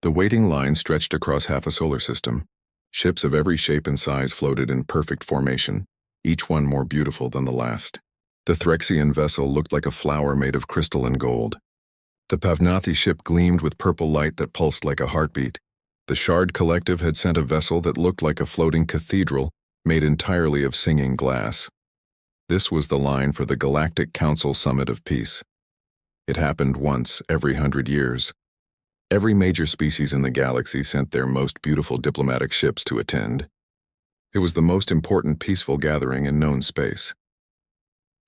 The waiting line stretched across half a solar system. Ships of every shape and size floated in perfect formation, each one more beautiful than the last. The Threxian vessel looked like a flower made of crystal and gold. The Pavnathi ship gleamed with purple light that pulsed like a heartbeat. The Shard Collective had sent a vessel that looked like a floating cathedral made entirely of singing glass. This was the line for the Galactic Council Summit of Peace. It happened once every 100 years. Every major species in the galaxy sent their most beautiful diplomatic ships to attend. It was the most important peaceful gathering in known space.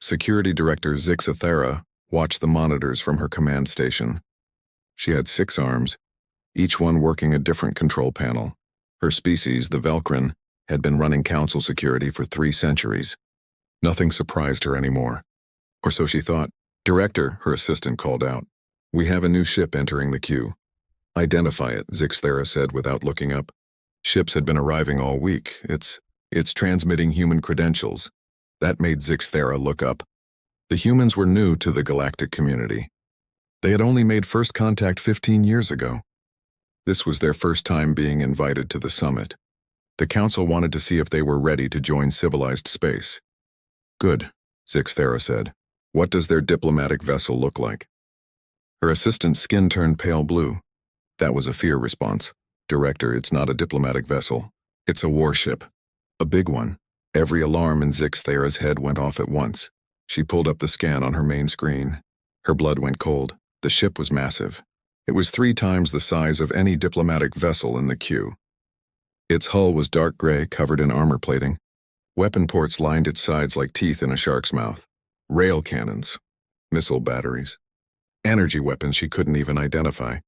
Security Director Zixathera watched the monitors from her command station. She had 6 arms, each one working a different control panel. Her species, the Velcrin, had been running council security for 3 centuries. Nothing surprised her anymore. Or so she thought. Director, her assistant called out. We have a new ship entering the queue. Identify it, Zixathera said without looking up. Ships had been arriving all week. It's transmitting human credentials. That made Zixathera look up. The humans were new to the galactic community. They had only made first contact 15 years ago. This was their first time being invited to the summit. The council wanted to see if they were ready to join civilized space. Good, Zixathera said. What does their diplomatic vessel look like? Her assistant's skin turned pale blue. That was a fear response. Director, it's not a diplomatic vessel. It's a warship. A big one. Every alarm in Zixathera's head went off at once. She pulled up the scan on her main screen. Her blood went cold. The ship was massive. It was 3 times the size of any diplomatic vessel in the queue. Its hull was dark gray, covered in armor plating. Weapon ports lined its sides like teeth in a shark's mouth. Rail cannons. Missile batteries. Energy weapons she couldn't even identify.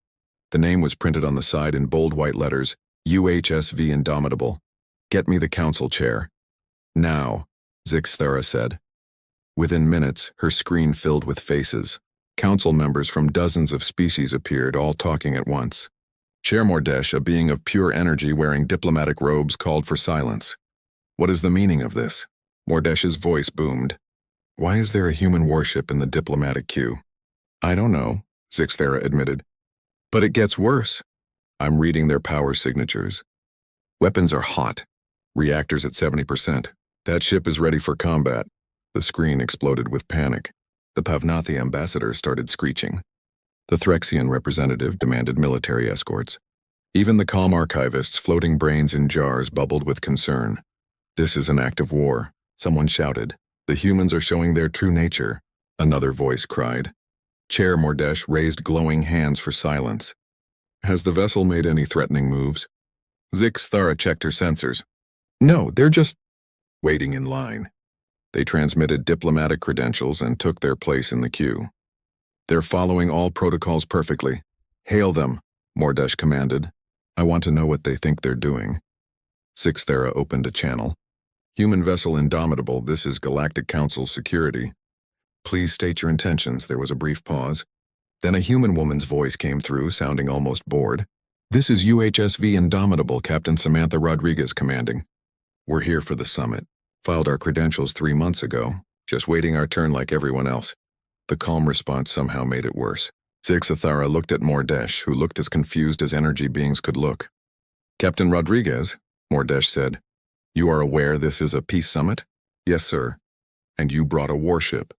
The name was printed on the side in bold white letters, UHSV Indomitable. Get me the council chair. Now, Zixathera said. Within minutes, her screen filled with faces. Council members from dozens of species appeared, all talking at once. Chair Mordesh, a being of pure energy wearing diplomatic robes, called for silence. What is the meaning of this? Mordesh's voice boomed. Why is there a human warship in the diplomatic queue? I don't know, Zixathera admitted. But it gets worse. I'm reading their power signatures. Weapons are hot. Reactors at 70%. That ship is ready for combat. The screen exploded with panic. The Pavnathi ambassador started screeching. The Threxian representative demanded military escorts. Even the calm archivist's floating brains in jars bubbled with concern. This is an act of war, someone shouted. The humans are showing their true nature, another voice cried. Chair Mordesh raised glowing hands for silence. Has the vessel made any threatening moves? Zixathera checked her sensors. No, they're just waiting in line. They transmitted diplomatic credentials and took their place in the queue. They're following all protocols perfectly. Hail them, Mordesh commanded. I want to know what they think they're doing. Zixathera opened a channel. Human vessel Indomitable, this is Galactic Council security. Please state your intentions. There was a brief pause. Then a human woman's voice came through, sounding almost bored. This is UHSV Indomitable, Captain Samantha Rodriguez commanding. We're here for the summit. Filed our credentials 3 months ago. Just waiting our turn like everyone else. The calm response somehow made it worse. Zixathera looked at Mordesh, who looked as confused as energy beings could look. Captain Rodriguez, Mordesh said. You are aware this is a peace summit? Yes, sir. And you brought a warship?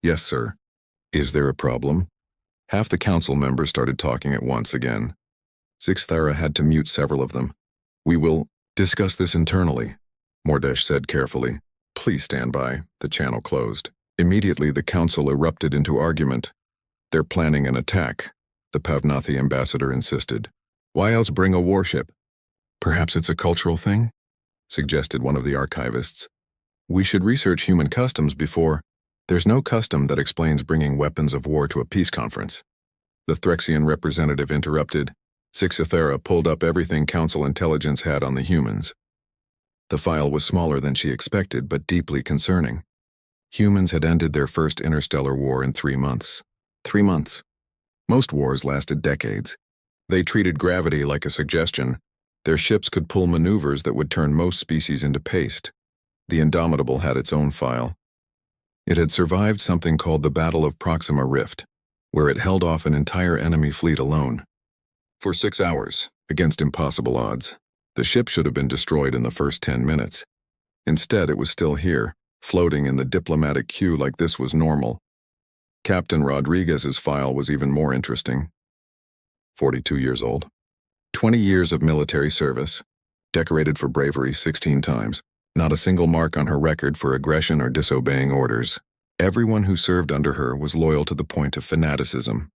Yes, sir. Is there a problem? Half the council members started talking at once again. Zixathera had to mute several of them. We will discuss this internally, Mordesh said carefully. Please stand by. The channel closed. Immediately the council erupted into argument. They're planning an attack, the Pavnathi ambassador insisted. Why else bring a warship? Perhaps it's a cultural thing? Suggested one of the archivists. We should research human customs before. There's no custom that explains bringing weapons of war to a peace conference. The Threxian representative interrupted. Zixathera pulled up everything Council intelligence had on the humans. The file was smaller than she expected, but deeply concerning. Humans had ended their first interstellar war in 3 months. 3 months. Most wars lasted decades. They treated gravity like a suggestion. Their ships could pull maneuvers that would turn most species into paste. The Indomitable had its own file. It had survived something called the Battle of Proxima Rift, where it held off an entire enemy fleet alone. For 6 hours, against impossible odds. The ship should have been destroyed in the first 10 minutes. Instead, it was still here, floating in the diplomatic queue like this was normal. Captain Rodriguez's file was even more interesting. 42 years old. 20 years of military service. Decorated for bravery 16 times. Not a single mark on her record for aggression or disobeying orders. Everyone who served under her was loyal to the point of fanaticism.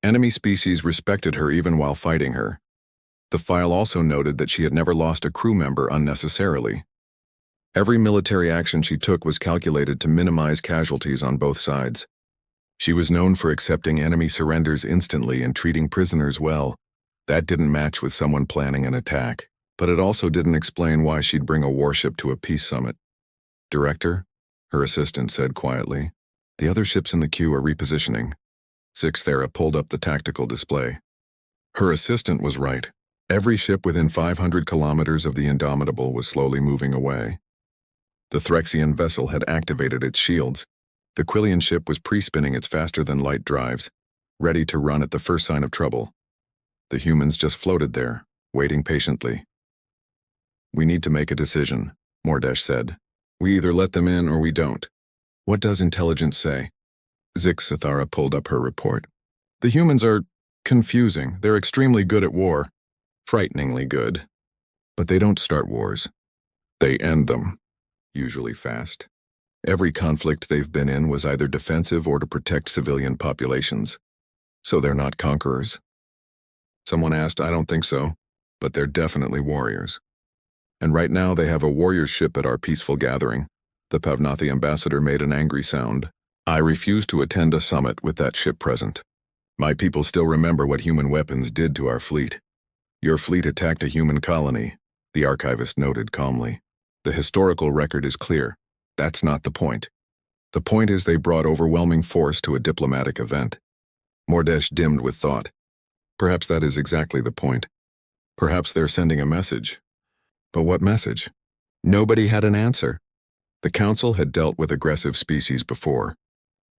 Enemy species respected her even while fighting her. The file also noted that she had never lost a crew member unnecessarily. Every military action she took was calculated to minimize casualties on both sides. She was known for accepting enemy surrenders instantly and treating prisoners well. That didn't match with someone planning an attack, but it also didn't explain why she'd bring a warship to a peace summit. Director, her assistant said quietly, the other ships in the queue are repositioning. Thera pulled up the tactical display. Her assistant was right. Every ship within 500 kilometers of the Indomitable was slowly moving away. The Threxian vessel had activated its shields. The Quillian ship was pre-spinning its faster-than-light drives, ready to run at the first sign of trouble. The humans just floated there, waiting patiently. We need to make a decision, Mordesh said. We either let them in or we don't. What does intelligence say? Thera pulled up her report. The humans are confusing. They're extremely good at war. Frighteningly good. But they don't start wars. They end them. Usually fast. Every conflict they've been in was either defensive or to protect civilian populations. So they're not conquerors. Someone asked, I don't think so, but they're definitely warriors. And right now they have a warrior ship at our peaceful gathering. The Pavnathi ambassador made an angry sound. I refuse to attend a summit with that ship present. My people still remember what human weapons did to our fleet. Your fleet attacked a human colony, the archivist noted calmly. The historical record is clear. That's not the point. The point is they brought overwhelming force to a diplomatic event. Mordesh dimmed with thought. Perhaps that is exactly the point. Perhaps they're sending a message. But what message? Nobody had an answer. The Council had dealt with aggressive species before.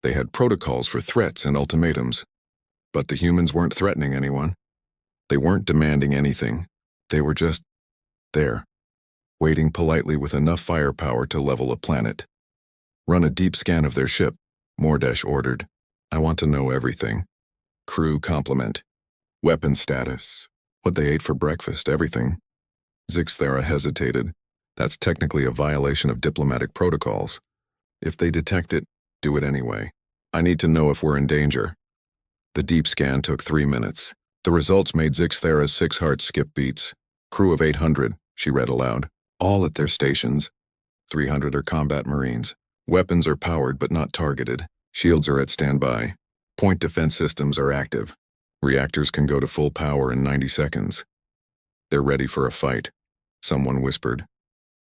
They had protocols for threats and ultimatums. But the humans weren't threatening anyone. They weren't demanding anything. They were just there, waiting politely with enough firepower to level a planet. Run a deep scan of their ship, Mordesh ordered. I want to know everything. Crew complement. Weapon status. What they ate for breakfast, everything. Thera hesitated. That's technically a violation of diplomatic protocols. If they detect it, do it anyway. I need to know if we're in danger. The deep scan took 3 minutes. The results made Thera's 6 hearts skip beats. Crew of 800, she read aloud. All at their stations. 300 are combat marines. Weapons are powered but not targeted. Shields are at standby. Point defense systems are active. Reactors can go to full power in 90 seconds. They're ready for a fight, someone whispered.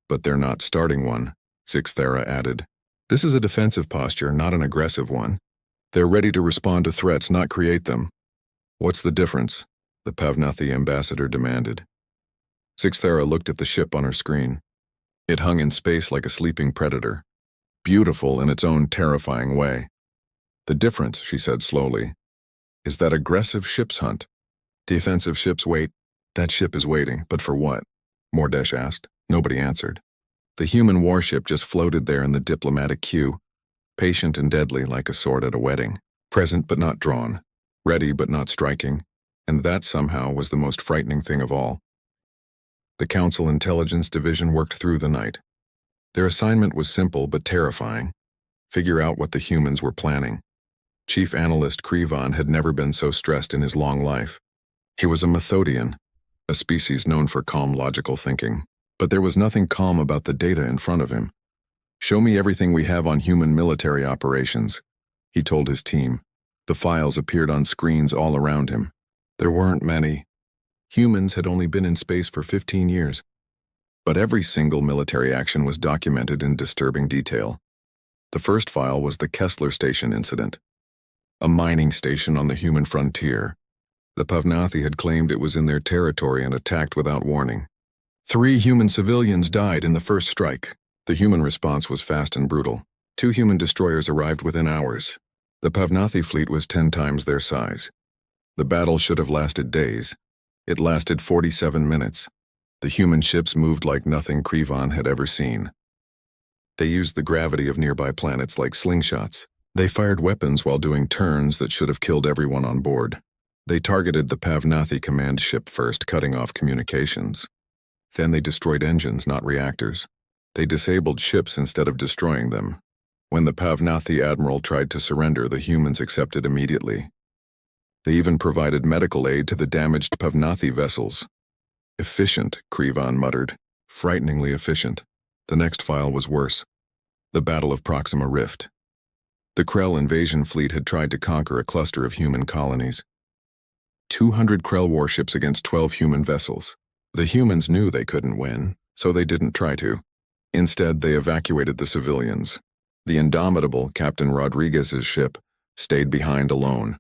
But they're not starting one, Thera added. This is a defensive posture, not an aggressive one. They're ready to respond to threats, not create them. What's the difference? The Pavnathi ambassador demanded. Thera looked at the ship on her screen. It hung in space like a sleeping predator. Beautiful in its own terrifying way. The difference, she said slowly, is that aggressive ships hunt. Defensive ships wait. That ship is waiting, but for what? Mordesh asked. Nobody answered. The human warship just floated there in the diplomatic queue, patient and deadly like a sword at a wedding, present but not drawn, ready but not striking, and that somehow was the most frightening thing of all. The Council Intelligence Division worked through the night. Their assignment was simple but terrifying. Figure out what the humans were planning. Chief Analyst Krivan had never been so stressed in his long life. He was a Methodian, a species known for calm logical thinking. But there was nothing calm about the data in front of him. Show me everything we have on human military operations, he told his team. The files appeared on screens all around him. There weren't many. Humans had only been in space for 15 years. But every single military action was documented in disturbing detail. The first file was the Kessler Station incident. A mining station on the human frontier. The Pavnathi had claimed it was in their territory and attacked without warning. 3 human civilians died in the first strike. The human response was fast and brutal. 2 human destroyers arrived within hours. The Pavnathi fleet was 10 times their size. The battle should have lasted days. It lasted 47 minutes. The human ships moved like nothing Krevan had ever seen. They used the gravity of nearby planets like slingshots. They fired weapons while doing turns that should have killed everyone on board. They targeted the Pavnathi command ship first, cutting off communications. Then they destroyed engines, not reactors. They disabled ships instead of destroying them. When the Pavnathi admiral tried to surrender, the humans accepted immediately. They even provided medical aid to the damaged Pavnathi vessels. Efficient, Krevan muttered. Frighteningly efficient. The next file was worse. The Battle of Proxima Rift. The Krell invasion fleet had tried to conquer a cluster of human colonies. 200 Krell warships against 12 human vessels. The humans knew they couldn't win, so they didn't try to. Instead, they evacuated the civilians. The indomitable Captain Rodriguez's ship stayed behind alone.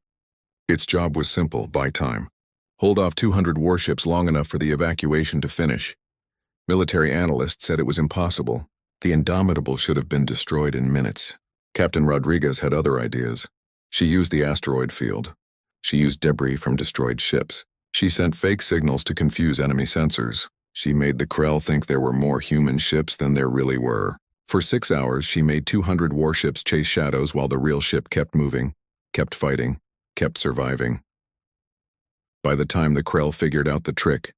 Its job was simple: buy time. Hold off 200 warships long enough for the evacuation to finish. Military analysts said it was impossible. The Indomitable should have been destroyed in minutes. Captain Rodriguez had other ideas. She used the asteroid field. She used debris from destroyed ships. She sent fake signals to confuse enemy sensors. She made the Krell think there were more human ships than there really were. For 6 hours, she made 200 warships chase shadows while the real ship kept moving, kept fighting, kept surviving. By the time the Krell figured out the trick,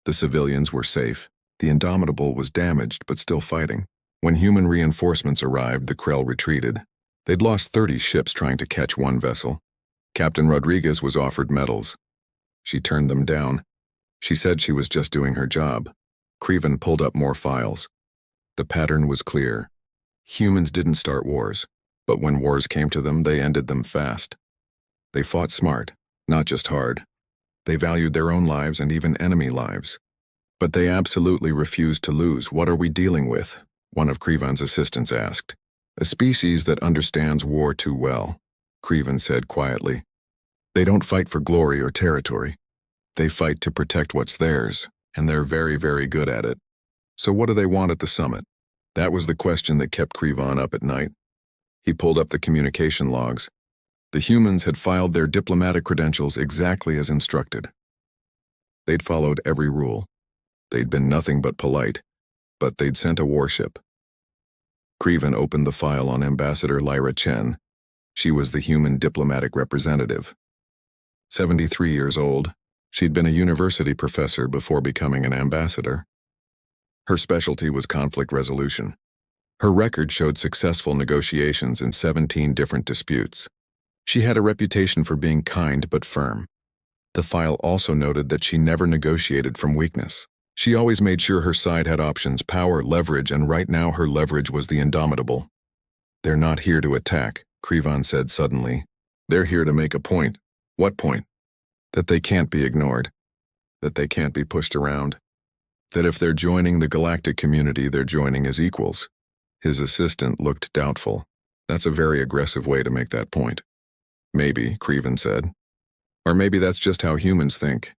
the civilians were safe. The Indomitable was damaged but still fighting. When human reinforcements arrived, the Krell retreated. They'd lost 30 ships trying to catch one vessel. Captain Rodriguez was offered medals. She turned them down. She said she was just doing her job. Krevan pulled up more files. The pattern was clear. Humans didn't start wars, but when wars came to them, they ended them fast. They fought smart, not just hard. They valued their own lives and even enemy lives. But they absolutely refused to lose. What are we dealing with? One of Krevan's assistants asked. A species that understands war too well, Krevan said quietly. They don't fight for glory or territory. They fight to protect what's theirs, and they're very, very good at it. So what do they want at the summit? That was the question that kept Krevan up at night. He pulled up the communication logs. The humans had filed their diplomatic credentials exactly as instructed. They'd followed every rule. They'd been nothing but polite, but they'd sent a warship. Krevan opened the file on Ambassador Lyra Chen. She was the human diplomatic representative. 73 years old, she'd been a university professor before becoming an ambassador. Her specialty was conflict resolution. Her record showed successful negotiations in 17 different disputes. She had a reputation for being kind but firm. The file also noted that she never negotiated from weakness. She always made sure her side had options, power, leverage, and right now her leverage was the Indomitable. They're not here to attack, Krevan said suddenly. They're here to make a point. What point? That they can't be ignored. That they can't be pushed around. That if they're joining the galactic community, they're joining as equals. His assistant looked doubtful. That's a very aggressive way to make that point. Maybe, Krevan said. Or maybe that's just how humans think.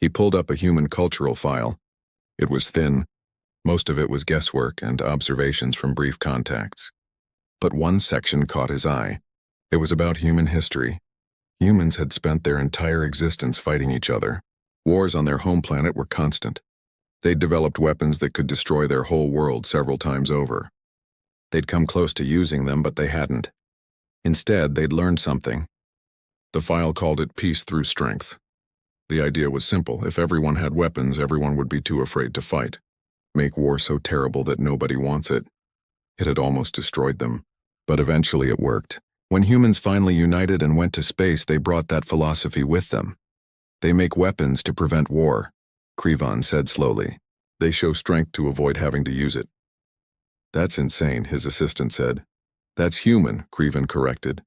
He pulled up a human cultural file. It was thin. Most of it was guesswork and observations from brief contacts. But one section caught his eye. It was about human history. Humans had spent their entire existence fighting each other. Wars on their home planet were constant. They'd developed weapons that could destroy their whole world several times over. They'd come close to using them, but they hadn't. Instead, they'd learned something. The file called it peace through strength. The idea was simple. If everyone had weapons, everyone would be too afraid to fight. Make war so terrible that nobody wants it. It had almost destroyed them. But eventually it worked. When humans finally united and went to space, they brought that philosophy with them. They make weapons to prevent war, Krevan said slowly. They show strength to avoid having to use it. That's insane, his assistant said. That's human, Krevan corrected.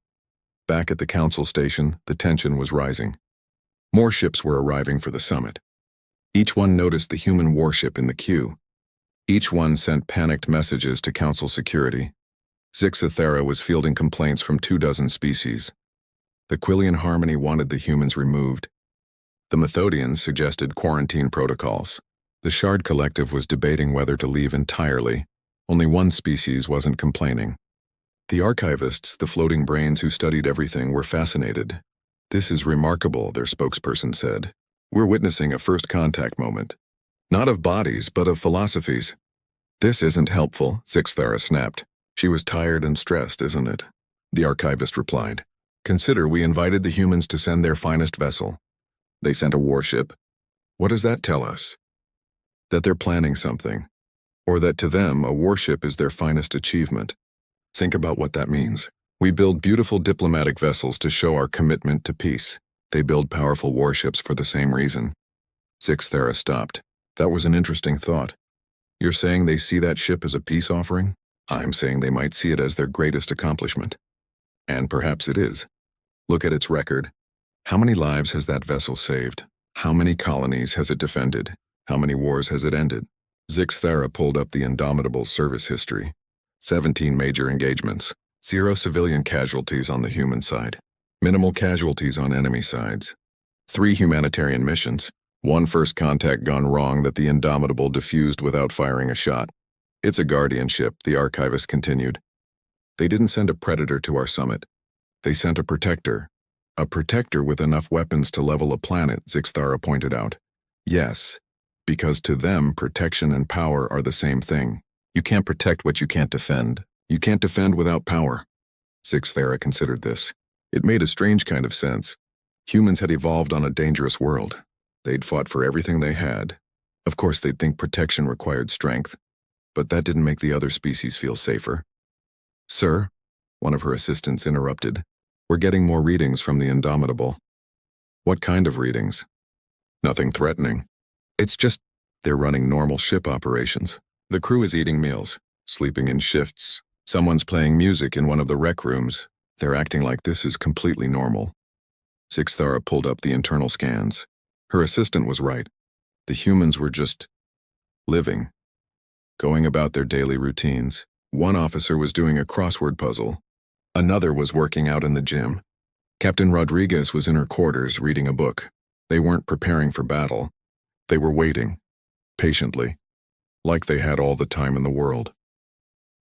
Back at the council station, the tension was rising. More ships were arriving for the summit. Each one noticed the human warship in the queue. Each one sent panicked messages to council security. Zixathera was fielding complaints from 24 species. The Quillian Harmony wanted the humans removed. The Methodians suggested quarantine protocols. The Shard Collective was debating whether to leave entirely. Only one species wasn't complaining. The archivists, the floating brains who studied everything, were fascinated. This is remarkable, their spokesperson said. We're witnessing a first contact moment. Not of bodies, but of philosophies. This isn't helpful, Zixthara snapped. She was tired and stressed, isn't it? The archivist replied. Consider we invited the humans to send their finest vessel. They sent a warship. What does that tell us? That they're planning something. Or that to them, a warship is their finest achievement. Think about what that means. We build beautiful diplomatic vessels to show our commitment to peace. They build powerful warships for the same reason. Zixthara stopped. That was an interesting thought. You're saying they see that ship as a peace offering? I'm saying they might see it as their greatest accomplishment. And perhaps it is. Look at its record. How many lives has that vessel saved? How many colonies has it defended? How many wars has it ended? Zixthara pulled up the Indomitable service history. 17 major engagements. 0 civilian casualties on the human side. Minimal casualties on enemy sides. 3 humanitarian missions. 1 first contact gone wrong that the Indomitable diffused without firing a shot. It's a guardian ship, the archivist continued. They didn't send a predator to our summit. They sent a protector. A protector with enough weapons to level a planet, Zixthara pointed out. Yes, because to them, protection and power are the same thing. You can't protect what you can't defend. You can't defend without power. Zixthara considered this. It made a strange kind of sense. Humans had evolved on a dangerous world. They'd fought for everything they had. Of course, they'd think protection required strength, but that didn't make the other species feel safer. Sir, one of her assistants interrupted. We're getting more readings from the Indomitable. What kind of readings? Nothing threatening. It's just they're running normal ship operations. The crew is eating meals, sleeping in shifts. Someone's playing music in one of the rec rooms. They're acting like this is completely normal. Zixthara pulled up the internal scans. Her assistant was right. The humans were just living, going about their daily routines. One officer was doing a crossword puzzle. Another was working out in the gym. Captain Rodriguez was in her quarters reading a book. They weren't preparing for battle. They were waiting, patiently, like they had all the time in the world.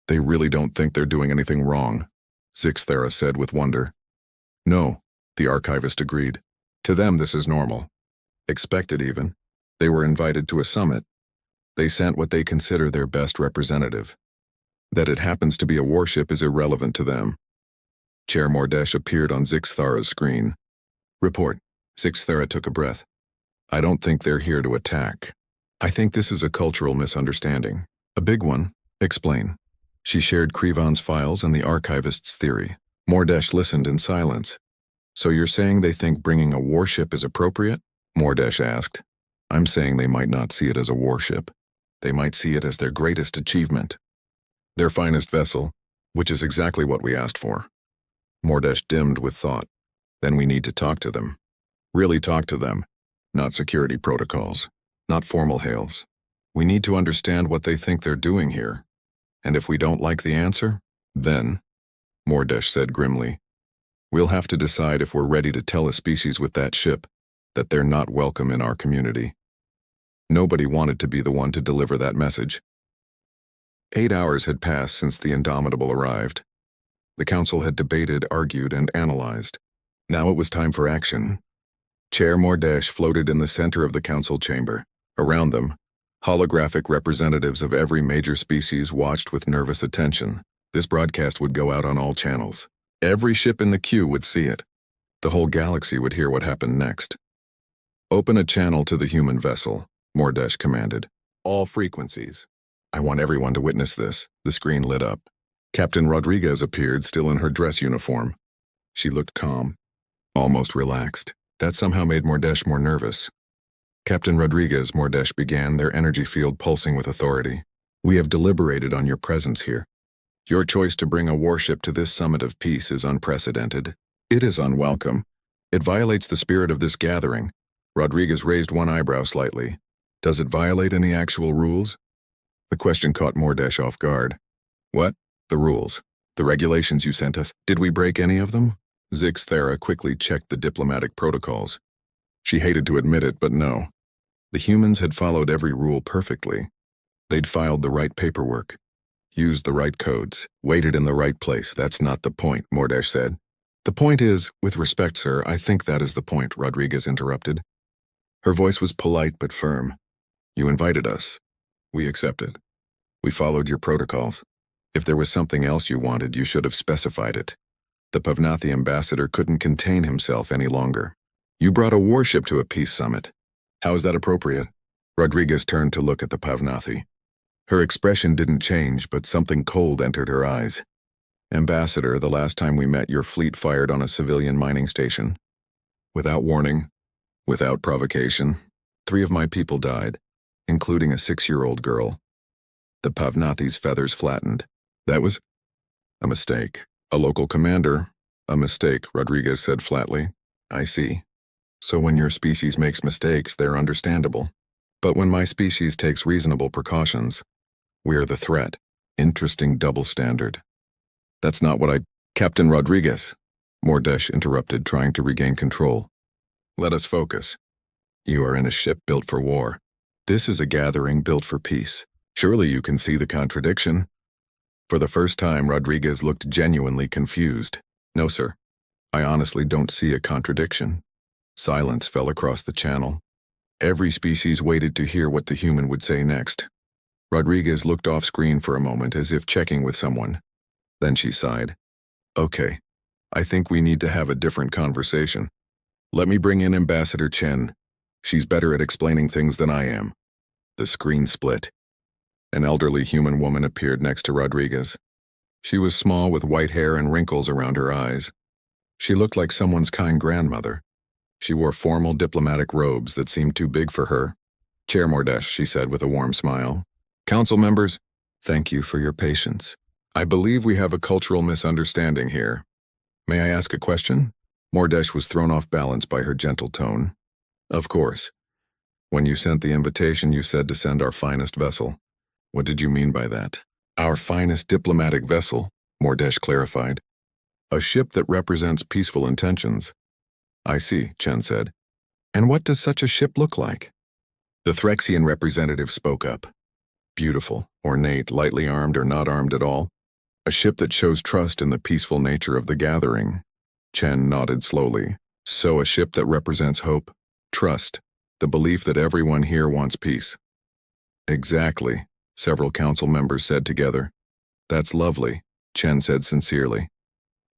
They really don't think they're doing anything wrong, Zixthara said with wonder. No, the archivist agreed. To them this is normal. Expected even. They were invited to a summit. They sent what they consider their best representative. That it happens to be a warship is irrelevant to them. Chair Mordesh appeared on Zixthara's screen. Report. Zixthara took a breath. I don't think they're here to attack. I think this is a cultural misunderstanding. A big one. Explain. She shared Krivon's files and the archivist's theory. Mordesh listened in silence. So you're saying they think bringing a warship is appropriate? Mordesh asked. I'm saying they might not see it as a warship. They might see it as their greatest achievement. Their finest vessel, which is exactly what we asked for. Mordesh dimmed with thought. Then we need to talk to them. Really talk to them. Not security protocols. Not formal hails. We need to understand what they think they're doing here. And if we don't like the answer, then, Mordesh said grimly, we'll have to decide if we're ready to tell a species with that ship that they're not welcome in our community. Nobody wanted to be the one to deliver that message. 8 hours had passed since the Indomitable arrived. The council had debated, argued, and analyzed. Now it was time for action. Chair Mordesh floated in the center of the council chamber. Around them, holographic representatives of every major species watched with nervous attention. This broadcast would go out on all channels. Every ship in the queue would see it. The whole galaxy would hear what happened next. Open a channel to the human vessel, Mordesh commanded. All frequencies. I want everyone to witness this. The screen lit up. Captain Rodriguez appeared, still in her dress uniform. She looked calm, almost relaxed. That somehow made Mordesh more nervous. Captain Rodriguez, Mordesh began, their energy field pulsing with authority. We have deliberated on your presence here. Your choice to bring a warship to this summit of peace is unprecedented. It is unwelcome. It violates the spirit of this gathering. Rodriguez raised one eyebrow slightly. Does it violate any actual rules? The question caught Mordesh off guard. What? The rules. The regulations you sent us. Did we break any of them? Zixthara quickly checked the diplomatic protocols. She hated to admit it, but no. The humans had followed every rule perfectly. They'd filed the right paperwork, used the right codes, waited in the right place. That's not the point, Mordesh said. The point is, with respect, sir, I think that is the point, Rodriguez interrupted. Her voice was polite but firm. You invited us. We accepted. We followed your protocols. If there was something else you wanted, you should have specified it. The Pavnathi ambassador couldn't contain himself any longer. You brought a warship to a peace summit. How is that appropriate? Rodriguez turned to look at the Pavnathi. Her expression didn't change, but something cold entered her eyes. Ambassador, the last time we met, your fleet fired on a civilian mining station. Without warning, without provocation, 3 of my people died, including a 6-year-old girl. The Pavnathi's feathers flattened. That was a mistake. A local commander. A mistake, Rodriguez said flatly. I see. So when your species makes mistakes, they're understandable. But when my species takes reasonable precautions, we're the threat. Interesting double standard. That's not what Captain Rodriguez, Mordesh interrupted, trying to regain control. Let us focus. You are in a ship built for war. This is a gathering built for peace. Surely you can see the contradiction. For the first time, Rodriguez looked genuinely confused. No, sir. I honestly don't see a contradiction. Silence fell across the channel. Every species waited to hear what the human would say next. Rodriguez looked off-screen for a moment as if checking with someone. Then she sighed. Okay, I think we need to have a different conversation. Let me bring in Ambassador Chen. She's better at explaining things than I am. The screen split. An elderly human woman appeared next to Rodriguez. She was small with white hair and wrinkles around her eyes. She looked like someone's kind grandmother. She wore formal diplomatic robes that seemed too big for her. Chair Mordesh, she said with a warm smile. Council members, thank you for your patience. I believe we have a cultural misunderstanding here. May I ask a question? Mordesh was thrown off balance by her gentle tone. Of course. When you sent the invitation, you said to send our finest vessel. What did you mean by that? Our finest diplomatic vessel, Mordesh clarified. A ship that represents peaceful intentions. I see, Chen said. And what does such a ship look like? The Threxian representative spoke up. Beautiful, ornate, lightly armed or not armed at all. A ship that shows trust in the peaceful nature of the gathering. Chen nodded slowly. So a ship that represents hope, trust, the belief that everyone here wants peace. Exactly, several council members said together. That's lovely, Chen said sincerely.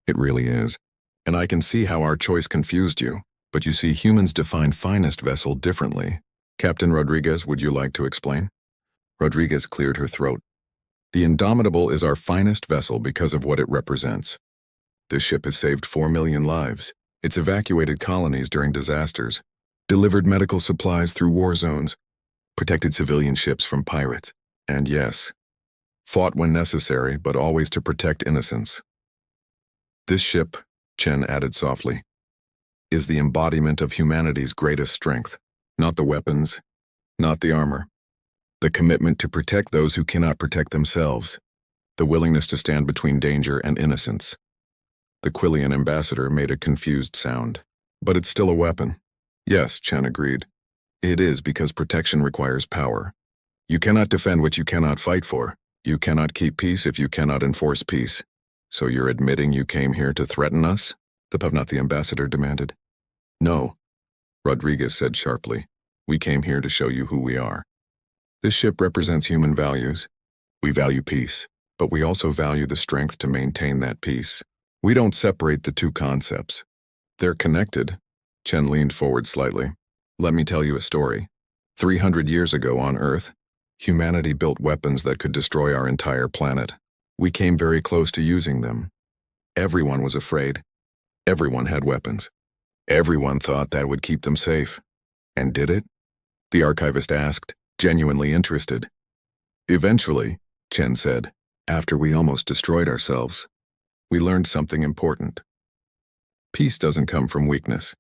It really is. And I can see how our choice confused you, but you see humans define finest vessel differently. Captain Rodriguez, would you like to explain? Rodriguez cleared her throat. The Indomitable is our finest vessel because of what it represents. This ship has saved 4 million lives. It's evacuated colonies during disasters, delivered medical supplies through war zones, protected civilian ships from pirates, and yes, fought when necessary, but always to protect innocence. This ship, Chen added softly, is the embodiment of humanity's greatest strength, not the weapons, not the armor. The commitment to protect those who cannot protect themselves, the willingness to stand between danger and innocence. The Quillian ambassador made a confused sound. But it's still a weapon. Yes, Chen agreed. It is because protection requires power. You cannot defend what you cannot fight for. You cannot keep peace if you cannot enforce peace. So you're admitting you came here to threaten us? The Pavnathi ambassador demanded. No, Rodriguez said sharply. We came here to show you who we are. This ship represents human values. We value peace, but we also value the strength to maintain that peace. We don't separate the two concepts. They're connected. Chen leaned forward slightly. Let me tell you a story. 300 years ago on Earth, humanity built weapons that could destroy our entire planet. We came very close to using them. Everyone was afraid. Everyone had weapons. Everyone thought that would keep them safe. And did it? The archivist asked, genuinely interested. Eventually, Chen said, after we almost destroyed ourselves, we learned something important. Peace doesn't come from weakness.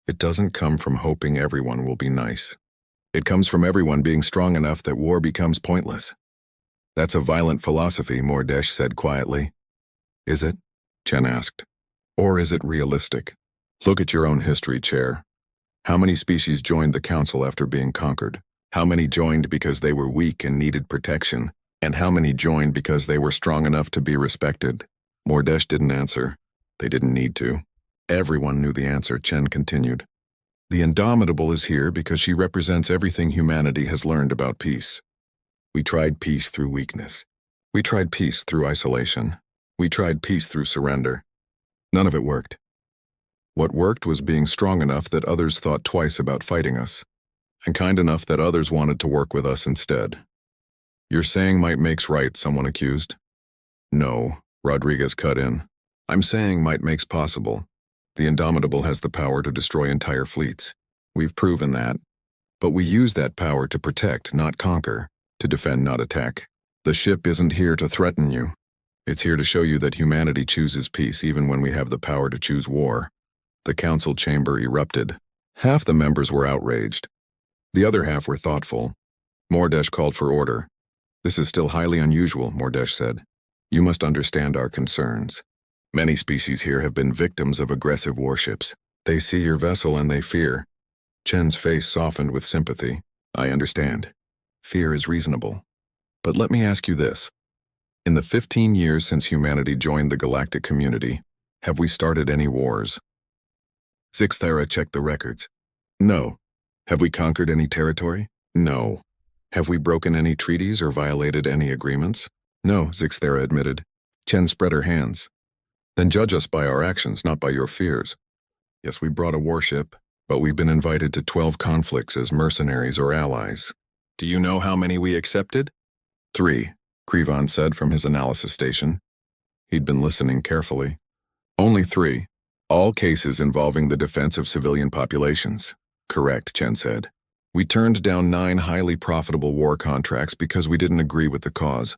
It doesn't come from hoping everyone will be nice. It comes from everyone being strong enough that war becomes pointless. That's a violent philosophy, Mordesh said quietly. Is it? Chen asked. Or is it realistic? Look at your own history, Chair. How many species joined the Council after being conquered? How many joined because they were weak and needed protection? And how many joined because they were strong enough to be respected? Mordesh didn't answer. They didn't need to. Everyone knew the answer, Chen continued. The Indomitable is here because she represents everything humanity has learned about peace. We tried peace through weakness. We tried peace through isolation. We tried peace through surrender. None of it worked. What worked was being strong enough that others thought twice about fighting us, and kind enough that others wanted to work with us instead. You're saying might makes right, someone accused. No, Rodriguez cut in. I'm saying might makes possible. The Indomitable has the power to destroy entire fleets. We've proven that. But we use that power to protect, not conquer, to defend, not attack. The ship isn't here to threaten you. It's here to show you that humanity chooses peace even when we have the power to choose war. The council chamber erupted. Half the members were outraged. The other half were thoughtful. Mordesh called for order. This is still highly unusual, Mordesh said. You must understand our concerns. Many species here have been victims of aggressive warships. They see your vessel and they fear. Chen's face softened with sympathy. I understand. Fear is reasonable. But let me ask you this. In the 15 years since humanity joined the galactic community, have we started any wars? Zixthera checked the records. No. Have we conquered any territory? No. Have we broken any treaties or violated any agreements? No, Zixthera admitted. Chen spread her hands. Then judge us by our actions, not by your fears. Yes, we brought a warship, but we've been invited to 12 conflicts as mercenaries or allies. Do you know how many we accepted? 3, Krivon said from his analysis station. He'd been listening carefully. Only 3. All cases involving the defense of civilian populations. Correct, Chen said. We turned down 9 highly profitable war contracts because we didn't agree with the cause.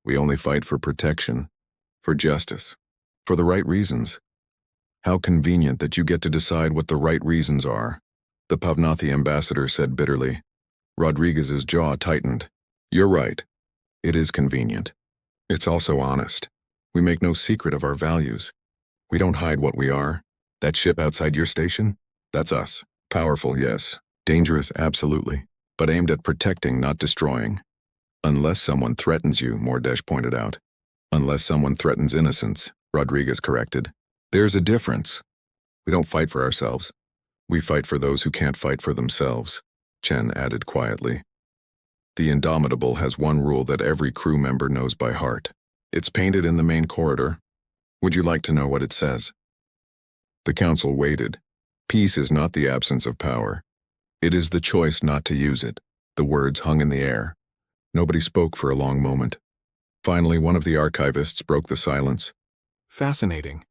We only fight for protection, for justice, for the right reasons. How convenient that you get to decide what the right reasons are, the Pavnathi ambassador said bitterly. Rodriguez's jaw tightened. You're right. It is convenient. It's also honest. We make no secret of our values. We don't hide what we are. That ship outside your station? That's us. Powerful, yes. Dangerous, absolutely. But aimed at protecting, not destroying. Unless someone threatens you, Mordesh pointed out. Unless someone threatens innocence, Rodriguez corrected. There's a difference. We don't fight for ourselves. We fight for those who can't fight for themselves, Chen added quietly. The Indomitable has one rule that every crew member knows by heart. It's painted in the main corridor. Would you like to know what it says? The council waited. Peace is not the absence of power. It is the choice not to use it. The words hung in the air. Nobody spoke for a long moment. Finally, one of the archivists broke the silence. Fascinating.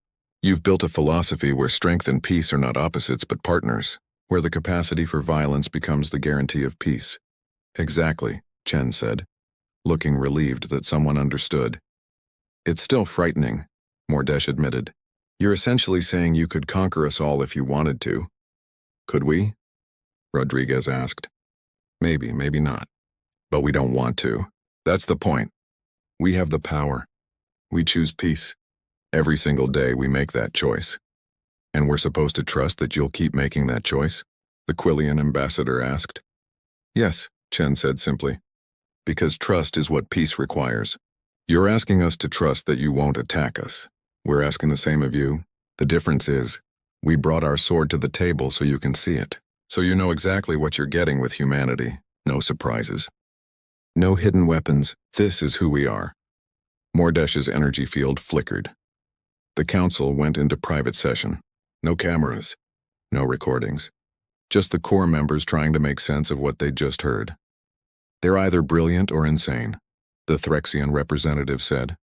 You've built a philosophy where strength and peace are not opposites but partners, where the capacity for violence becomes the guarantee of peace. Exactly, Chen said, looking relieved that someone understood. It's still frightening, Mordesh admitted. You're essentially saying you could conquer us all if you wanted to. Could we? Rodriguez asked. Maybe, maybe not. But we don't want to. That's the point. We have the power. We choose peace. Every single day we make that choice. And we're supposed to trust that you'll keep making that choice? The Quillian ambassador asked. Yes, Chen said simply. Because trust is what peace requires. You're asking us to trust that you won't attack us. We're asking the same of you. The difference is, we brought our sword to the table so you can see it. So you know exactly what you're getting with humanity. No surprises. No hidden weapons. This is who we are. Mordesh's energy field flickered. The council went into private session. No cameras. No recordings. Just the core members trying to make sense of what they'd just heard. They're either brilliant or insane, the Threxian representative said.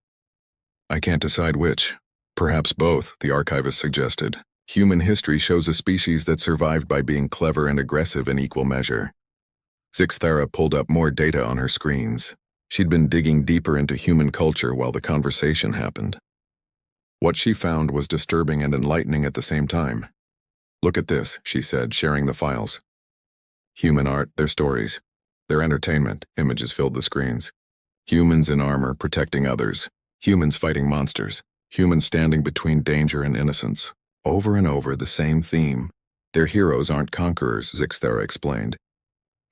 I can't decide which. Perhaps both, the archivist suggested. Human history shows a species that survived by being clever and aggressive in equal measure. Zixthera pulled up more data on her screens. She'd been digging deeper into human culture while the conversation happened. What she found was disturbing and enlightening at the same time. Look at this, she said, sharing the files. Human art, their stories, their entertainment, images filled the screens. Humans in armor protecting others. Humans fighting monsters. Humans standing between danger and innocence. Over and over, the same theme. Their heroes aren't conquerors, Zixthera explained.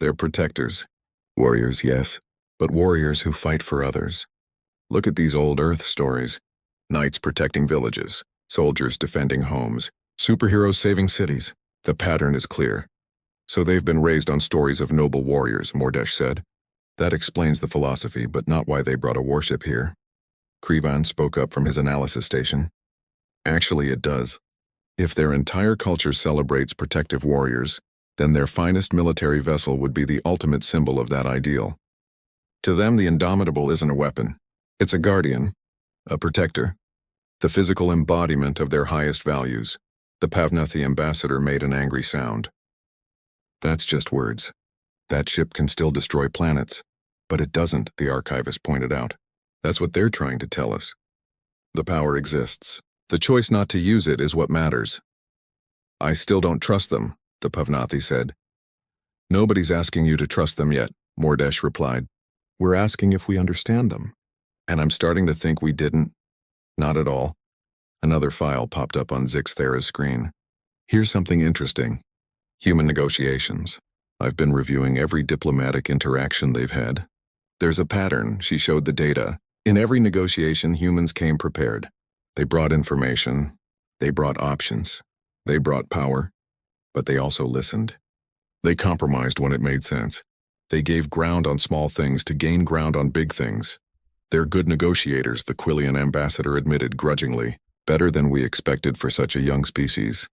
They're protectors. Warriors, yes, but warriors who fight for others. Look at these old Earth stories. Knights protecting villages. Soldiers defending homes, superheroes saving cities. The pattern is clear. So they've been raised on stories of noble warriors, Mordesh said. That explains the philosophy, but not why they brought a warship here. Krivan spoke up from his analysis station. Actually, it does. If their entire culture celebrates protective warriors, then their finest military vessel would be the ultimate symbol of that ideal. To them, the indomitable isn't a weapon. It's a guardian, a protector, the physical embodiment of their highest values. The Pavnathi ambassador made an angry sound. That's just words. That ship can still destroy planets. But it doesn't, the archivist pointed out. That's what they're trying to tell us. The power exists. The choice not to use it is what matters. I still don't trust them, the Pavnathi said. Nobody's asking you to trust them yet, Mordesh replied. We're asking if we understand them. And I'm starting to think we didn't. Not at all. Another file popped up on Zixthera's screen. Here's something interesting. Human negotiations. I've been reviewing every diplomatic interaction they've had. There's a pattern, she showed the data. In every negotiation, humans came prepared. They brought information. They brought options. They brought power. But they also listened. They compromised when it made sense. They gave ground on small things to gain ground on big things. They're good negotiators, the Quillian ambassador admitted grudgingly. Better than we expected for such a young species.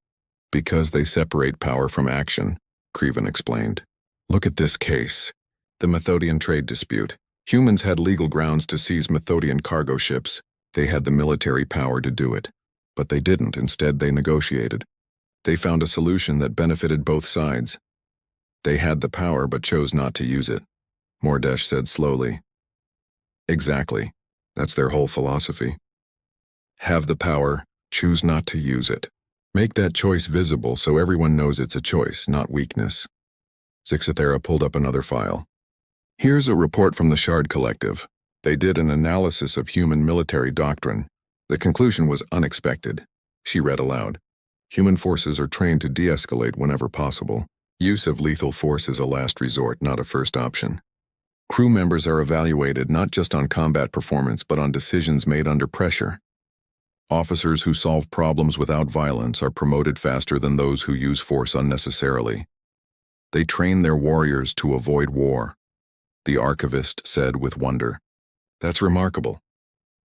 Because they separate power from action, Krivan explained. Look at this case. The Methodian trade dispute. Humans had legal grounds to seize Methodian cargo ships. They had the military power to do it. But they didn't. Instead, they negotiated. They found a solution that benefited both sides. They had the power but chose not to use it, Mordesh said slowly. Exactly. That's their whole philosophy. Have the power, choose not to use it. Make that choice visible so everyone knows it's a choice, not weakness. Zixthera pulled up another file. Here's a report from the Shard Collective. They did an analysis of human military doctrine. The conclusion was unexpected. She read aloud. Human forces are trained to de-escalate whenever possible. Use of lethal force is a last resort, not a first option. Crew members are evaluated not just on combat performance but on decisions made under pressure. Officers who solve problems without violence are promoted faster than those who use force unnecessarily. They train their warriors to avoid war, the archivist said with wonder. That's remarkable.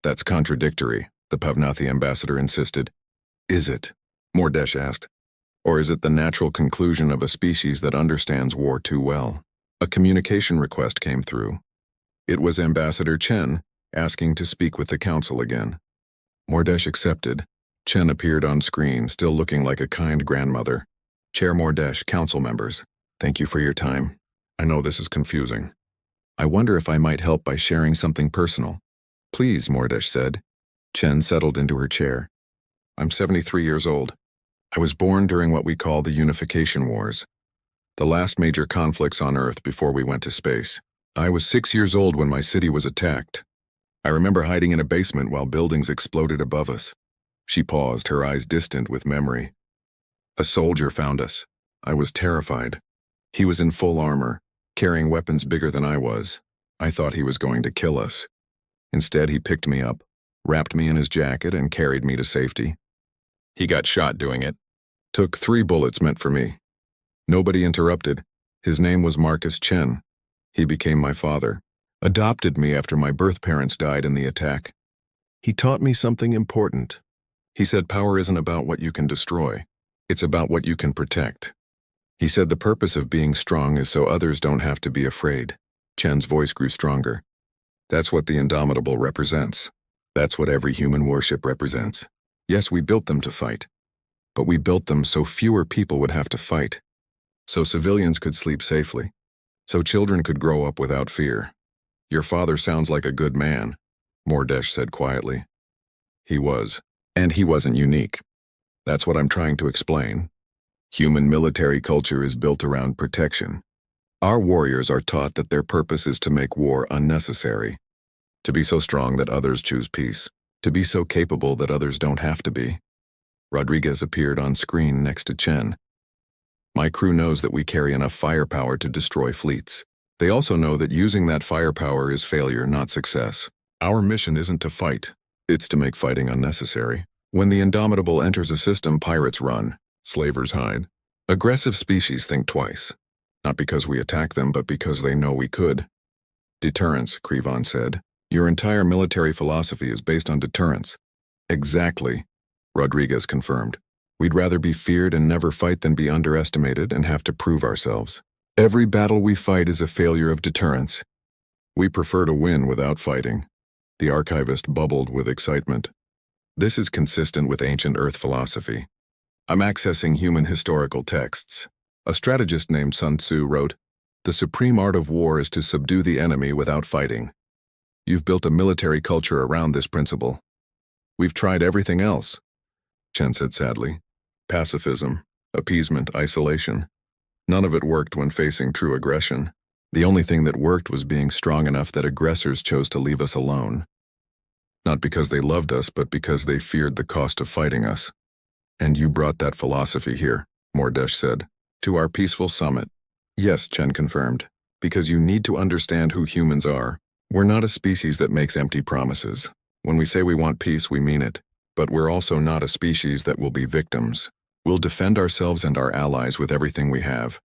That's contradictory, the Pavnathi ambassador insisted. Is it? Mordesh asked. Or is it the natural conclusion of a species that understands war too well? A communication request came through. It was Ambassador Chen asking to speak with the council again. Mordesh accepted. Chen appeared on screen, still looking like a kind grandmother. Chair Mordesh, council members, thank you for your time. I know this is confusing. I wonder if I might help by sharing something personal. Please, Mordesh said. Chen settled into her chair. I'm 73 years old. I was born during what we call the Unification Wars, the last major conflicts on Earth before we went to space. I was 6 years old when my city was attacked. I remember hiding in a basement while buildings exploded above us. She paused, her eyes distant with memory. A soldier found us. I was terrified. He was in full armor, carrying weapons bigger than I was. I thought he was going to kill us. Instead, he picked me up, wrapped me in his jacket, and carried me to safety. He got shot doing it. Took 3 bullets meant for me. Nobody interrupted. His name was Marcus Chen. He became my father. Adopted me after my birth parents died in the attack. He taught me something important. He said power isn't about what you can destroy. It's about what you can protect. He said the purpose of being strong is so others don't have to be afraid. Chen's voice grew stronger. That's what the Indomitable represents. That's what every human warship represents. Yes, we built them to fight. But we built them so fewer people would have to fight. So civilians could sleep safely. So children could grow up without fear. Your father sounds like a good man, Mordesh said quietly. He was. And he wasn't unique. That's what I'm trying to explain. Human military culture is built around protection. Our warriors are taught that their purpose is to make war unnecessary. To be so strong that others choose peace. To be so capable that others don't have to be. Rodriguez appeared on screen next to Chen. My crew knows that we carry enough firepower to destroy fleets. They also know that using that firepower is failure, not success. Our mission isn't to fight. It's to make fighting unnecessary. When the Indomitable enters a system, pirates run, slavers hide. Aggressive species think twice. Not because we attack them, but because they know we could. Deterrence, Krivon said. Your entire military philosophy is based on deterrence. Exactly, Rodriguez confirmed. We'd rather be feared and never fight than be underestimated and have to prove ourselves. Every battle we fight is a failure of deterrence. We prefer to win without fighting. The archivist bubbled with excitement. This is consistent with ancient Earth philosophy. I'm accessing human historical texts. A strategist named Sun Tzu wrote, "The supreme art of war is to subdue the enemy without fighting." You've built a military culture around this principle. We've tried everything else, Chen said sadly. Pacifism, appeasement, isolation. None of it worked when facing true aggression. The only thing that worked was being strong enough that aggressors chose to leave us alone. Not because they loved us, but because they feared the cost of fighting us. And you brought that philosophy here, Mordesh said, to our peaceful summit. Yes, Chen confirmed, because you need to understand who humans are. We're not a species that makes empty promises. When we say we want peace, we mean it. But we're also not a species that will be victims. We'll defend ourselves and our allies with everything we have.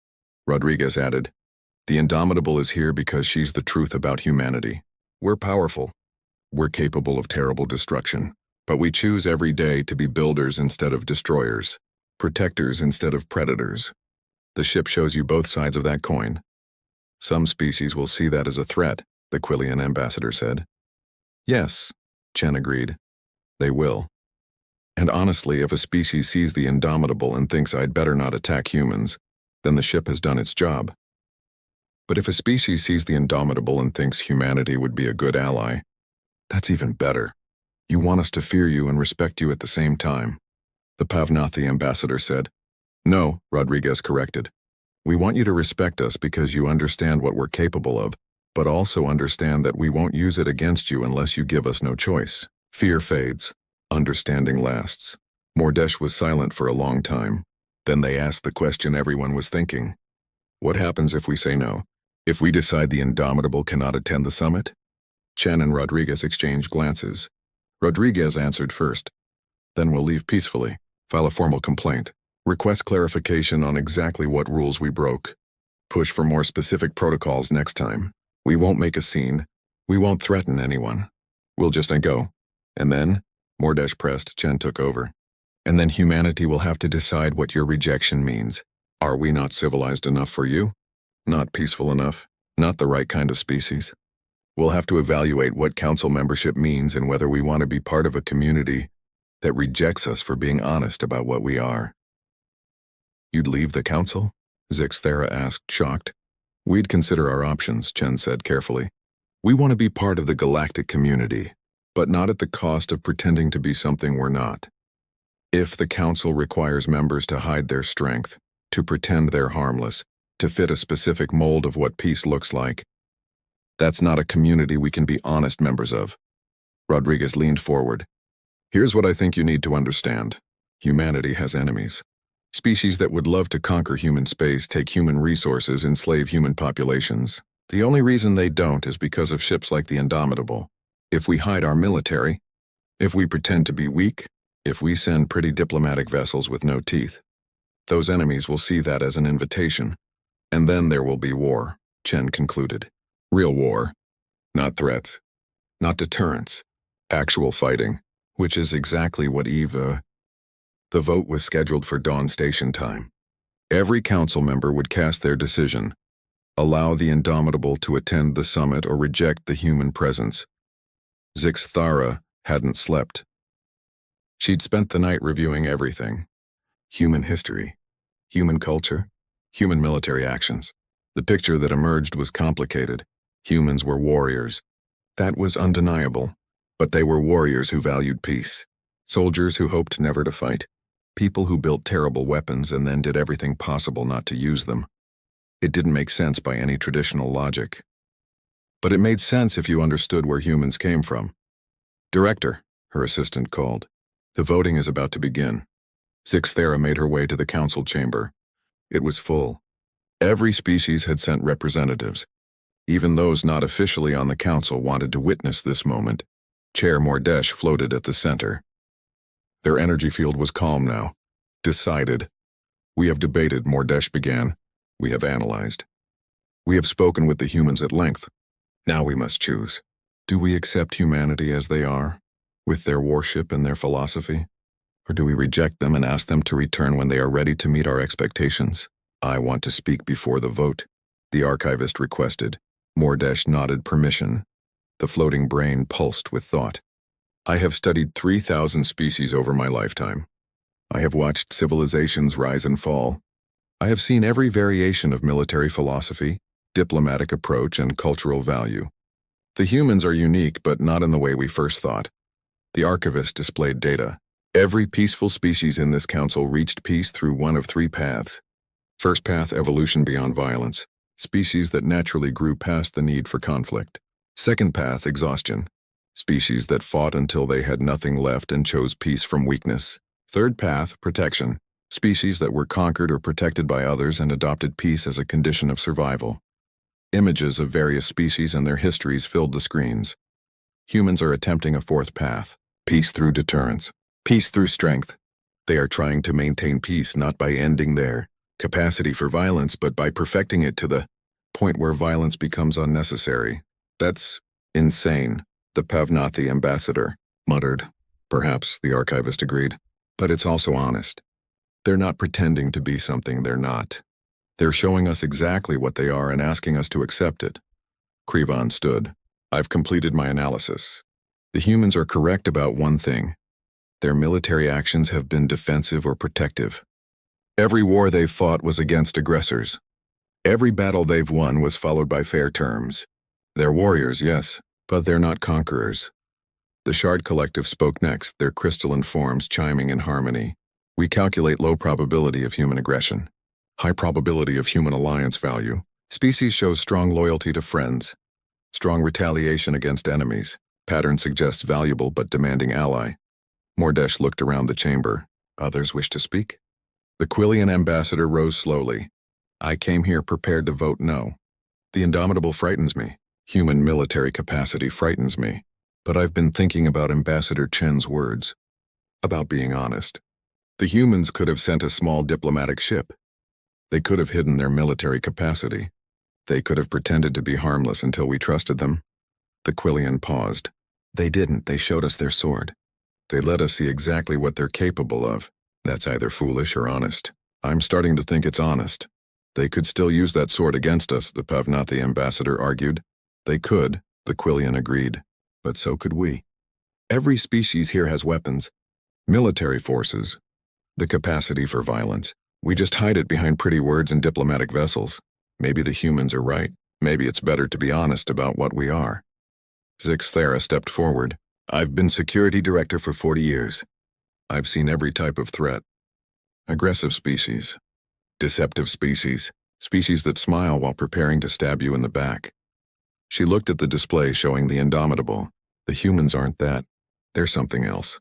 Rodriguez added, the Indomitable is here because she's the truth about humanity. We're powerful. We're capable of terrible destruction. But we choose every day to be builders instead of destroyers, protectors instead of predators. The ship shows you both sides of that coin. Some species will see that as a threat, the Quillian ambassador said. Yes, Chen agreed. They will. And honestly, if a species sees the Indomitable and thinks I'd better not attack humans, then the ship has done its job. But if a species sees the Indomitable and thinks humanity would be a good ally, that's even better. You want us to fear you and respect you at the same time, the Pavnathi ambassador said. No, Rodriguez corrected. We want you to respect us because you understand what we're capable of, but also understand that we won't use it against you unless you give us no choice. Fear fades. Understanding lasts. Mordesh was silent for a long time. Then they asked the question everyone was thinking. What happens if we say no? If we decide the Indomitable cannot attend the summit? Chen and Rodriguez exchanged glances. Rodriguez answered first. Then we'll leave peacefully, file a formal complaint, request clarification on exactly what rules we broke, push for more specific protocols next time. We won't make a scene. We won't threaten anyone. We'll just go. And then, Mordesh pressed, Chen took over. And then humanity will have to decide what your rejection means. Are we not civilized enough for you? Not peaceful enough? Not the right kind of species? We'll have to evaluate what council membership means and whether we want to be part of a community that rejects us for being honest about what we are. You'd leave the council? Zixthera asked, shocked. We'd consider our options, Chen said carefully. We want to be part of the galactic community, but not at the cost of pretending to be something we're not. If the council requires members to hide their strength, to pretend they're harmless, to fit a specific mold of what peace looks like, that's not a community we can be honest members of. Rodriguez leaned forward. Here's what I think you need to understand. Humanity has enemies. Species that would love to conquer human space, take human resources, enslave human populations. The only reason they don't is because of ships like the Indomitable. If we hide our military, if we pretend to be weak, if we send pretty diplomatic vessels with no teeth, those enemies will see that as an invitation. And then there will be war, Chen concluded. Real war. Not threats. Not deterrence. Actual fighting, which is exactly what Eva... The vote was scheduled for dawn station time. Every council member would cast their decision. Allow the Indomitable to attend the summit or reject the human presence. Zixthara hadn't slept. She'd spent the night reviewing everything. Human history, human culture, human military actions. The picture that emerged was complicated. Humans were warriors. That was undeniable. But they were warriors who valued peace. Soldiers who hoped never to fight. People who built terrible weapons and then did everything possible not to use them. It didn't make sense by any traditional logic. But it made sense if you understood where humans came from. Director, her assistant called. The voting is about to begin. Zixthera made her way to the council chamber. It was full. Every species had sent representatives. Even those not officially on the council wanted to witness this moment. Chair Mordesh floated at the center. Their energy field was calm now. Decided. We have debated, Mordesh began. We have analyzed. We have spoken with the humans at length. Now we must choose. Do we accept humanity as they are, with their warship and their philosophy? Or do we reject them and ask them to return when they are ready to meet our expectations? I want to speak before the vote, the archivist requested. Mordesh nodded permission. The floating brain pulsed with thought. I have studied 3,000 species over my lifetime. I have watched civilizations rise and fall. I have seen every variation of military philosophy, diplomatic approach, and cultural value. The humans are unique, but not in the way we first thought. The archivist displayed data. Every peaceful species in this council reached peace through one of three paths. First path, evolution beyond violence, species that naturally grew past the need for conflict. Second path, exhaustion, species that fought until they had nothing left and chose peace from weakness. Third path, protection, species that were conquered or protected by others and adopted peace as a condition of survival. Images of various species and their histories filled the screens. Humans are attempting a fourth path, peace through deterrence, peace through strength. They are trying to maintain peace not by ending their capacity for violence, but by perfecting it to the point where violence becomes unnecessary. That's insane, the Pavnathi ambassador muttered. Perhaps, the archivist agreed. But it's also honest. They're not pretending to be something they're not. They're showing us exactly what they are and asking us to accept it. Krivan stood. I've completed my analysis. The humans are correct about one thing. Their military actions have been defensive or protective. Every war they've fought was against aggressors. Every battle they've won was followed by fair terms. They're warriors, yes, but they're not conquerors. The Shard Collective spoke next, their crystalline forms chiming in harmony. We calculate low probability of human aggression. High probability of human alliance value. Species shows strong loyalty to friends. Strong retaliation against enemies. Pattern suggests valuable but demanding ally. Mordesh looked around the chamber. Others wish to speak? The Quillian ambassador rose slowly. I came here prepared to vote no. The indomitable frightens me. Human military capacity frightens me. But I've been thinking about Ambassador Chen's words. About being honest. The humans could have sent a small diplomatic ship. They could have hidden their military capacity. They could have pretended to be harmless until we trusted them. The Quillian paused. They didn't. They showed us their sword. They let us see exactly what they're capable of. That's either foolish or honest. I'm starting to think it's honest. They could still use that sword against us, the Pavnathi ambassador argued. They could, the Quillian agreed. But so could we. Every species here has weapons, military forces, the capacity for violence. We just hide it behind pretty words and diplomatic vessels. Maybe the humans are right. Maybe it's better to be honest about what we are. Zixthera stepped forward. I've been security director for 40 years. I've seen every type of threat. Aggressive species, deceptive species, species that smile while preparing to stab you in the back. She looked at the display showing the indomitable. The humans aren't that. They're something else.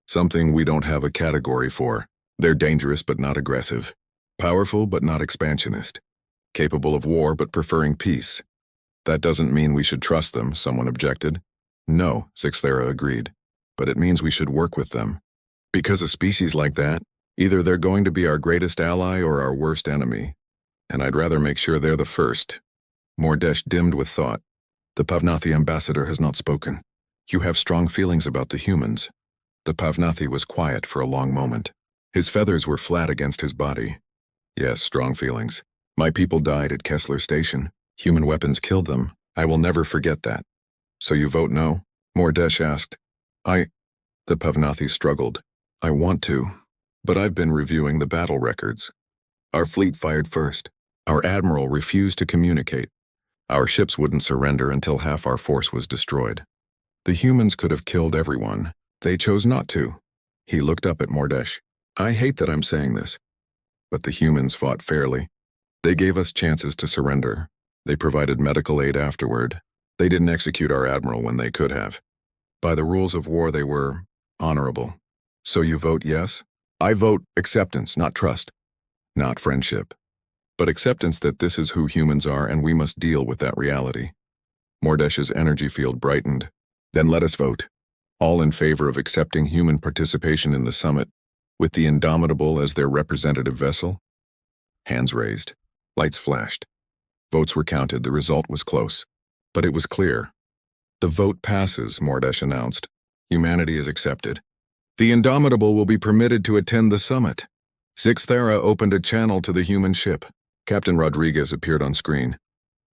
Something we don't have a category for. They're dangerous but not aggressive. Powerful but not expansionist. Capable of war but preferring peace. That doesn't mean we should trust them, someone objected. No, Zixthera agreed. But it means we should work with them. Because a species like that, either they're going to be our greatest ally or our worst enemy. And I'd rather make sure they're the first. Mordesh dimmed with thought. The Pavnathi ambassador has not spoken. You have strong feelings about the humans. The Pavnathi was quiet for a long moment. His feathers were flat against his body. Yes, strong feelings. My people died at Kessler Station. Human weapons killed them. I will never forget that. So you vote no? Mordesh asked. The Pavnathi struggled. I want to, but I've been reviewing the battle records. Our fleet fired first. Our admiral refused to communicate. Our ships wouldn't surrender until half our force was destroyed. The humans could have killed everyone. They chose not to. He looked up at Mordesh. I hate that I'm saying this, but the humans fought fairly. They gave us chances to surrender. They provided medical aid afterward. They didn't execute our admiral when they could have. By the rules of war, they were honorable. So you vote yes? I vote acceptance, not trust. Not friendship. But acceptance that this is who humans are and we must deal with that reality. Mordesh's energy field brightened. Then let us vote. all in favor of accepting human participation in the summit, with the Indomitable as their representative vessel? Hands raised. Lights flashed. Votes were counted. The result was close. But it was clear. The vote passes, Mordesh announced. Humanity is accepted. The Indomitable will be permitted to attend the summit. Sixth Era opened a channel to the human ship. Captain Rodriguez appeared on screen.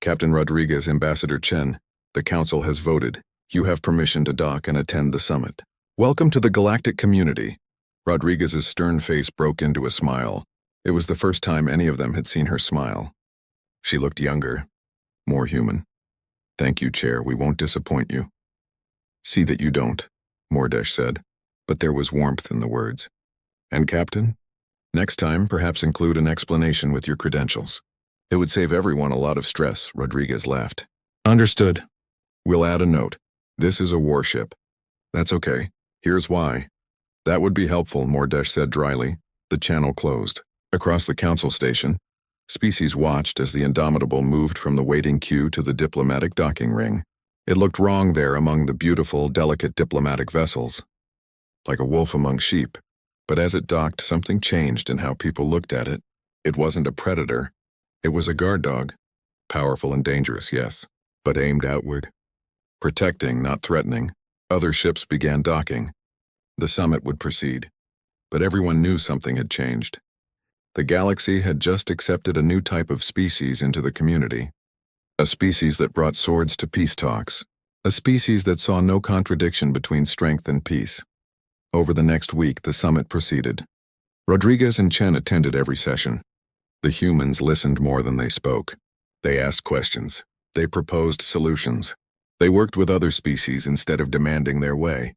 Captain Rodriguez, Ambassador Chen, the Council has voted. You have permission to dock and attend the summit. Welcome to the galactic community. Rodriguez's stern face broke into a smile. It was the first time any of them had seen her smile. She looked younger, more human. Thank you, Chair. We won't disappoint you. See that you don't, Mordesh said, but there was warmth in the words. And Captain? Next time, perhaps include an explanation with your credentials. It would save everyone a lot of stress, Rodriguez laughed. Understood. We'll add a note. This is a warship. That's okay. Here's why. That would be helpful, Mordesh said dryly. The channel closed. Across the council station, species watched as the Indomitable moved from the waiting queue to the diplomatic docking ring. It looked wrong there among the beautiful, delicate diplomatic vessels. Like a wolf among sheep. But as it docked, something changed in how people looked at it. It wasn't a predator. It was a guard dog. Powerful and dangerous, yes, but aimed outward. Protecting, not threatening. Other ships began docking. The summit would proceed. But everyone knew something had changed. The galaxy had just accepted a new type of species into the community. A species that brought swords to peace talks. A species that saw no contradiction between strength and peace. Over the next week, the summit proceeded. Rodriguez and Chen attended every session. The humans listened more than they spoke. They asked questions. They proposed solutions. They worked with other species instead of demanding their way.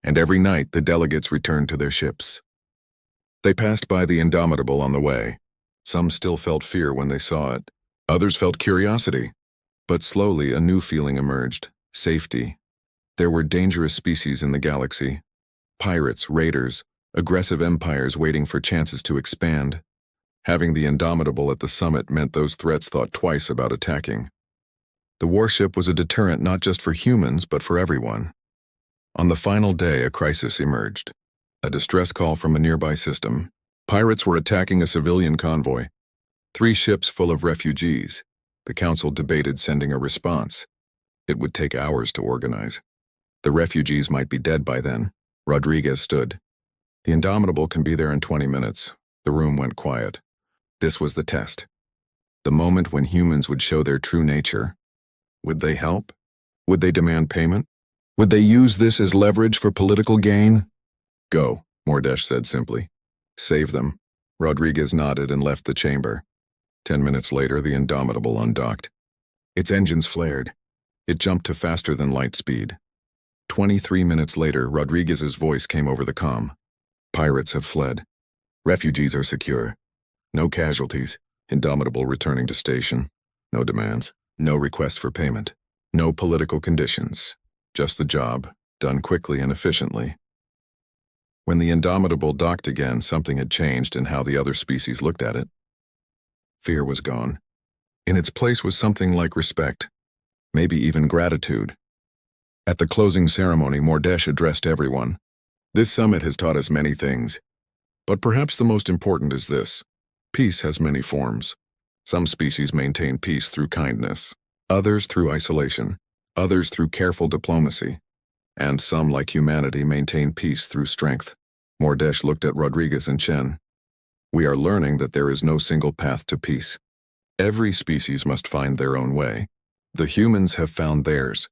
And every night, the delegates returned to their ships. They passed by the Indomitable on the way. Some still felt fear when they saw it. Others felt curiosity. But slowly, a new feeling emerged. Safety. There were dangerous species in the galaxy. Pirates, raiders, aggressive empires waiting for chances to expand. Having the Indomitable at the summit meant those threats thought twice about attacking. The warship was a deterrent not just for humans, but for everyone. On the final day, a crisis emerged. A distress call from a nearby system. Pirates were attacking a civilian convoy. 3 ships full of refugees. The council debated sending a response. It would take hours to organize. The refugees might be dead by then. Rodriguez stood. The Indomitable can be there in 20 minutes. The room went quiet. This was the test. The moment when humans would show their true nature. Would they help? Would they demand payment? Would they use this as leverage for political gain? Go, Mordesh said simply. Save them. Rodriguez nodded and left the chamber. 10 minutes later, the Indomitable undocked. Its engines flared. It jumped to faster than light speed. 23 minutes later, Rodriguez's voice came over the comm. Pirates have fled. Refugees are secure. No casualties. Indomitable returning to station. No demands. No request for payment. No political conditions. Just the job, done quickly and efficiently. When the Indomitable docked again, something had changed in how the other species looked at it. Fear was gone. In its place was something like respect. Maybe even gratitude. At the closing ceremony, Mordesh addressed everyone. This summit has taught us many things. But perhaps the most important is this. Peace has many forms. Some species maintain peace through kindness, others through isolation, others through careful diplomacy, and some, like humanity, maintain peace through strength. Mordesh looked at Rodriguez and Chen. We are learning that there is no single path to peace. Every species must find their own way. The humans have found theirs.